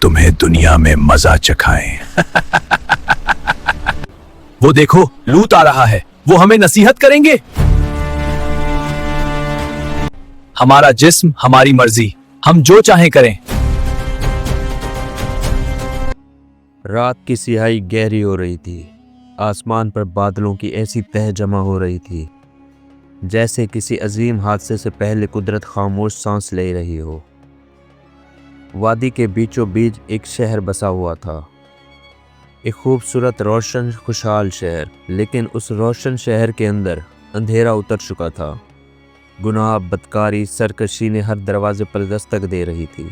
तुम्हें दुनिया में मजा चखाएं। वो देखो, लूत आ रहा है। वो हमें नसीहत करेंगे। हमारा जिस्म, हमारी मर्जी, हम जो चाहें करें। रात की सियाही गहरी हो रही थी। आसमान पर बादलों की ऐसी तह जमा हो रही थी जैसे किसी अजीम हादसे से पहले कुदरत खामोश सांस ले रही हो। वादी के बीचों बीच एक शहर बसा हुआ था, एक खूबसूरत रोशन खुशहाल शहर। लेकिन उस रोशन शहर के अंदर अंधेरा उतर चुका था। गुनाह, बदकारी, सरकशी ने हर दरवाजे पर दस्तक दे रही थी।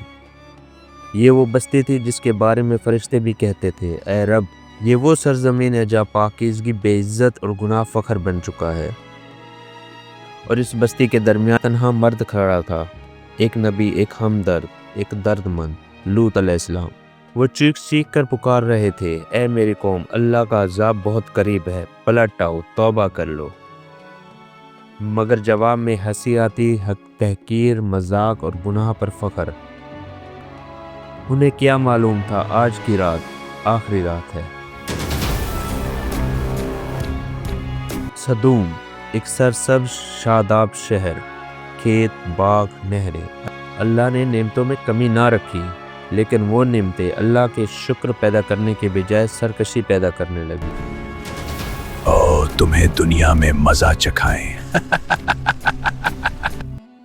ये वो बस्ती थी जिसके बारे में फरिश्ते भी कहते थे, ऐ रब, ये वो सरजमीन है जहाँ पाकीज़गी बेइज्जत और गुनाह फ़ख्र बन चुका है। और इस बस्ती के दरमियान तन्हा मर्द खड़ा था, एक नबी, एक हमदर्द, एक दर्दमंद, लूत अलैहिस्सलाम। वो चीख चीख कर पुकार रहे थे, ऐ मेरी कौम, अल्लाह का अज़ाब बहुत करीब है, पलट आओ, तौबा कर लो। मगर जवाब में हंसी आती, हक, तहकीर, मजाक और गुनाह पर फ़ख्र। उन्हें क्या मालूम था आज की रात आखिरी रात है। सदूम, एक सरसब्ज़ शादाब शहर, खेत, बाग, नहरें। अल्लाह ने नेमतों में कमी ना रखी, लेकिन वो नेमतें अल्लाह के शुक्र पैदा करने के बजाय सरकशी पैदा करने लगी। ओ, तुम्हें दुनिया में मजा चखाएं।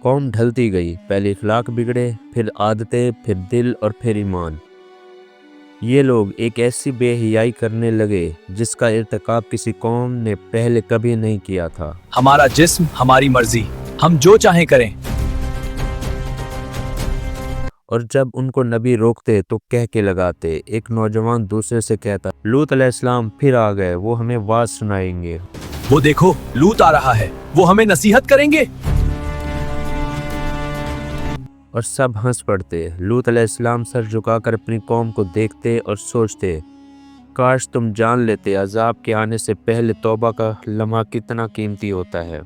कौम ढलती गई, पहले इखलाक बिगड़े, फिर आदतें, फिर दिल और फिर ईमान। ये लोग एक ऐसी बेहयाई करने लगे जिसका इर्तिकाब किसी कौम ने पहले कभी नहीं किया था। हमारा जिस्म, हमारी मर्जी, हम जो चाहें करें। और जब उनको नबी रोकते तो कह के लगाते। एक नौजवान दूसरे से कहता, लूत अलैहिस्सलाम फिर आ गए, वो हमें वाज सुनाएंगे। वो देखो, लूत आ रहा है। वो हमें नसीहत करेंगे। और सब हंस पड़ते। लूत अलैहिस्सलाम सर झुकाकर अपनी कौम को देखते और सोचते, काश तुम जान लेते अजाब के आने से पहले तौबा का लम्हा कितना कीमती होता है।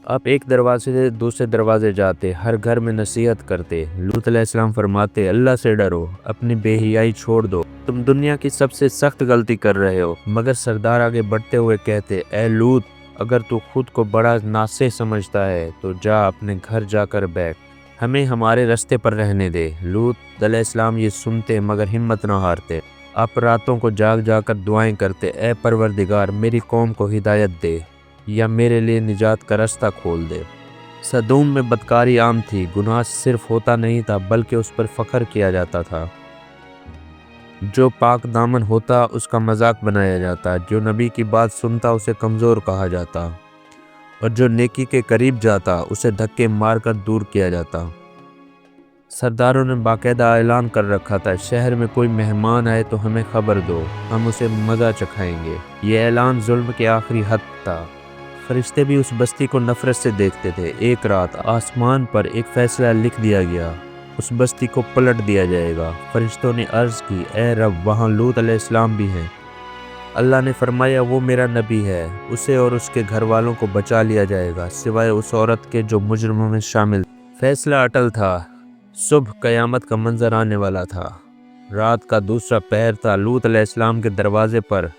अब एक दरवाजे से दूसरे दरवाजे जाते, हर घर में नसीहत करते। लूत अलैहिस्सलाम फरमाते, अल्लाह से डरो, अपनी बेहियाई छोड़ दो, तुम दुनिया की सबसे सख्त गलती कर रहे हो। मगर सरदार आगे बढ़ते हुए कहते, ए लूत, अगर तू खुद को बड़ा नासे समझता है तो जा अपने घर जाकर बैठ, हमें हमारे रास्ते पर रहने दे। लूत अलैहिस्सलाम ये सुनते मगर हिम्मत न हारते। आप रातों को जाग जाकर दुआएं करते, ए परवरदिगार, मेरी कौम को हिदायत दे या मेरे लिए निजात का रास्ता खोल दे। सदूम में बदकारी आम थी। गुनाह सिर्फ होता नहीं था बल्कि उस पर फ़ख्र किया जाता था। जो पाक दामन होता उसका मजाक बनाया जाता, जो नबी की बात सुनता उसे कमज़ोर कहा जाता, और जो नेकी के करीब जाता उसे धक्के मारकर दूर किया जाता। सरदारों ने बाकायदा ऐलान कर रखा था, शहर में कोई मेहमान आए तो हमें खबर दो, हम उसे मज़ा चखाएंगे। ये ऐलान जुल्म के आखिरी हद था। फरिश्ते भी उस बस्ती को नफरत से देखते थे। एक रात आसमान पर एक फैसला लिख दिया गया, उस बस्ती को पलट दिया जाएगा। फरिश्तों ने अर्ज़ की, ए रब, वहाँ लूत अलैहिस्सलाम भी हैं। अल्लाह ने फरमाया, वो मेरा नबी है, उसे और उसके घर वालों को बचा लिया जाएगा, सिवाय उस औरत के जो मुजरमों में शामिल। फैसला अटल था। सुबह क़यामत का मंजर आने वाला था। रात का दूसरा पहर था। लूत अलैहिस्सलाम के दरवाजे पर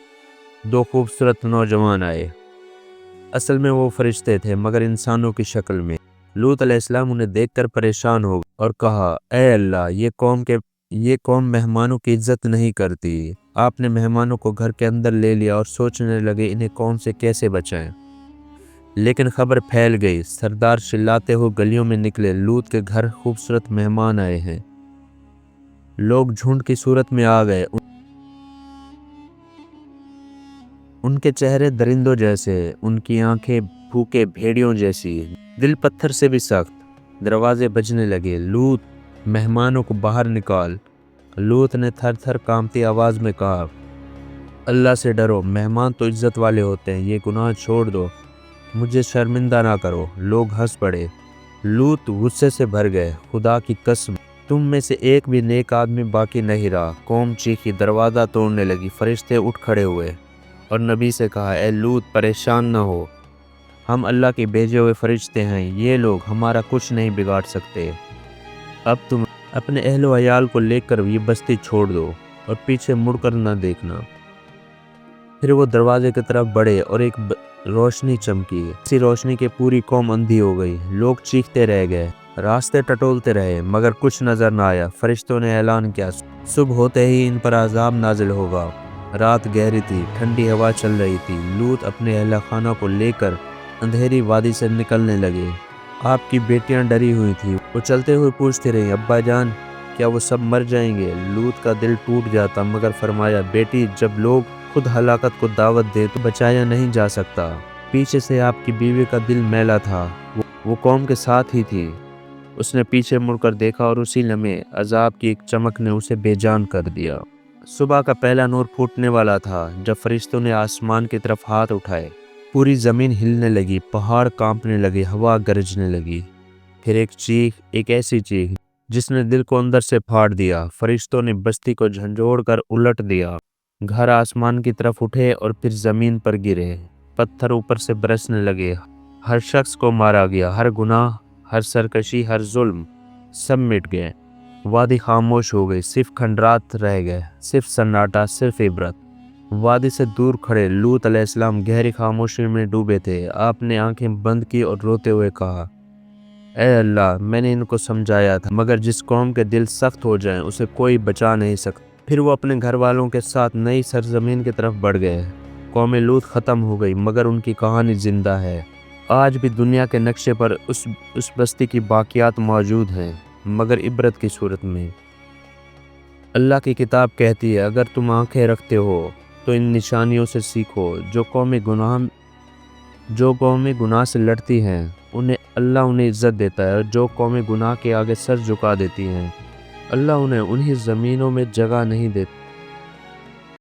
दो खूबसूरत नौजवान आए। असल में वो फरिश्ते थे मगर इंसानों की शक्ल में। लूत अलैहिस्सलाम उन्हें देखकर परेशान हो गए और कहा, ए अल्लाह, ये कौम मेहमानों की इज्जत नहीं करती। आपने मेहमानों को घर के अंदर ले लिया और सोचने लगे इन्हें कौम से कैसे बचाएं। लेकिन खबर फैल गई। सरदार चिल्लाते हुए गलियों में निकले, लूत के घर खूबसूरत मेहमान आए हैं। लोग झुंड की सूरत में आ गए। उनके चेहरे दरिंदों जैसे, उनकी आंखें भूखे भेड़ियों जैसी, दिल पत्थर से भी सख्त। दरवाजे बजने लगे, लूत, मेहमानों को बाहर निकाल। लूत ने थर थर कांपती आवाज़ में कहा, अल्लाह से डरो, मेहमान तो इज्जत वाले होते हैं, ये गुनाह छोड़ दो, मुझे शर्मिंदा ना करो। लोग हंस पड़े। लूत गुस्से से भर गए, खुदा की कसम, तुम में से एक भी नेक आदमी बाकी नहीं रहा। कौम चीखी, दरवाज़ा तोड़ने लगी। फरिश्ते उठ खड़े हुए और नबी से कहा, ए लूत, परेशान न हो, हम अल्लाह के भेजे हुए फरिश्ते हैं, ये लोग हमारा कुछ नहीं बिगाड़ सकते। अब तुम اپنے اہل و عیال کو لے کر یہ بستی چھوڑ دو اور پیچھے مڑ کر نہ دیکھنا۔ پھر وہ دروازے کی طرف بڑھے اور ایک روشنی چمکی، اسی روشنی کے پوری قوم اندھی ہو گئی، لوگ چیختے رہ گئے، راستے ٹٹولتے رہے مگر کچھ نظر نہ آیا۔ فرشتوں نے اعلان کیا، صبح ہوتے ہی ان پر عذاب نازل ہوگا۔ رات گہری تھی، ٹھنڈی ہوا چل رہی تھی، لوط اپنے اہل خانہ کو لے کر اندھیری وادی سے نکلنے لگے۔ آپ کی بیٹیاں ڈری ہوئی تھیں، وہ چلتے ہوئے پوچھتے رہی، ابا جان کیا وہ سب مر جائیں گے؟ لوط کا دل ٹوٹ جاتا مگر فرمایا، بیٹی جب لوگ خود ہلاکت کو دعوت دے تو بچایا نہیں جا سکتا۔ پیچھے سے آپ کی بیوی کا دل میلا تھا، وہ قوم کے ساتھ ہی تھی۔ اس نے پیچھے مڑ کر دیکھا اور اسی لمحے عذاب کی ایک چمک نے اسے بے جان کر دیا۔ صبح کا پہلا نور پھوٹنے والا تھا جب فرشتوں نے آسمان کی طرف ہاتھ اٹھائے، پوری زمین ہلنے لگی، پہاڑ کانپنے لگے، ہوا گرجنے لگی۔ پھر ایک چیخ، ایک ایسی چیخ جس نے دل کو اندر سے پھاڑ دیا۔ فرشتوں نے بستی کو جھنجھوڑ کر الٹ دیا، گھر آسمان کی طرف اٹھے اور پھر زمین پر گرے، پتھر اوپر سے برسنے لگے، ہر شخص کو مارا گیا، ہر گناہ، ہر سرکشی، ہر ظلم، سب مٹ گئے۔ وادی خاموش ہو گئی، صرف کھنڈرات رہ گئے، صرف سناٹا، صرف عبرت۔ وادی سے دور کھڑے لوط علیہ السلام گہری خاموشی میں ڈوبے تھے۔ آپ نے آنکھیں بند کی اور روتے ہوئے کہا، اے اللہ، میں نے ان کو سمجھایا تھا مگر جس قوم کے دل سخت ہو جائیں اسے کوئی بچا نہیں سکتا۔ پھر وہ اپنے گھر والوں کے ساتھ نئی سرزمین کی طرف بڑھ گئے۔ قوم لوط ختم ہو گئی مگر ان کی کہانی زندہ ہے۔ آج بھی دنیا کے نقشے پر اس بستی کی باقیات موجود ہیں مگر عبرت کی صورت میں۔ اللہ کی کتاب کہتی ہے، اگر تم آنکھیں رکھتے ہو تو ان نشانیوں سے سیکھو۔ جو قومیں گناہ سے لڑتی ہیں اللہ انہیں عزت دیتا ہے، اور جو قومیں گناہ کے آگے سر جھکا دیتی ہیں اللہ انہیں انہی زمینوں میں جگہ نہیں دیتا۔